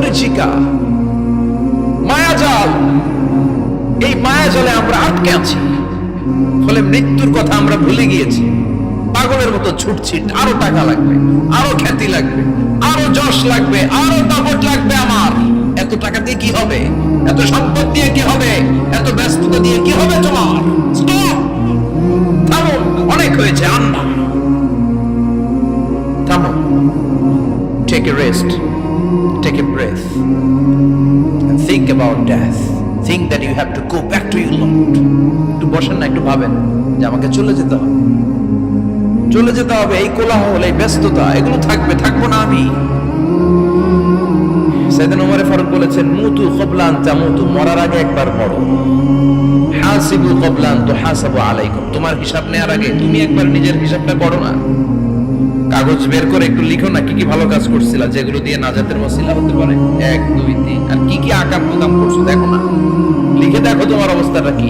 মরিচিকা, মায়াজাল। এই মায়াজালে আমরা আটকে আছি, ফলে মৃত্যুর কথা আমরা ভুলে গিয়েছি। পাগলের মতো ছুটছি, আরো টাকা লাগবে, আরো খ্যাতি লাগবে, আরো যশ লাগবে, আরো দাপট লাগবে। আমার এত টাকা দিয়ে কি হবে? এত সম্পদ দিয়ে কি হবে? এত ব্যস্ততা দিয়ে কি হবে? তোমার স্টপ, থামুন, অনেক হয়েছে, আন্না, থামুন। Take a rest, take a breath, and think about death. Think that you have to go back to your Lord. একটু বসেন না, একটু ভাবেন যে আমাকে চলে যেতে হবে, চলে যেতে হবে। এই কোলাহল, এই ব্যস্ততা, এগুলো থাকবে, থাকবো না আমি। সাইয়েদনা ওমর ফারুক বলেছেন, মুতু ক্বাবলা আন তামুতু, মরার আগে একবার মরো। হাসিবু ক্বাবলা আন তুহাসাবু আলাইকুম, তোমার হিসাব নেওয়ার আগে তুমি একবার নিজের হিসাবটা করো না। কাগজ বের করে একটু লিখো না কি কি ভালো কাজ করছিলা, যেগুলো দিয়ে নাজাতের ওসিলা হতে পারে। 1 2 3, আর কি কি আকাম কুকাম করছো দেখো না, লিখে দেখো তোমার অবস্থাটা কি।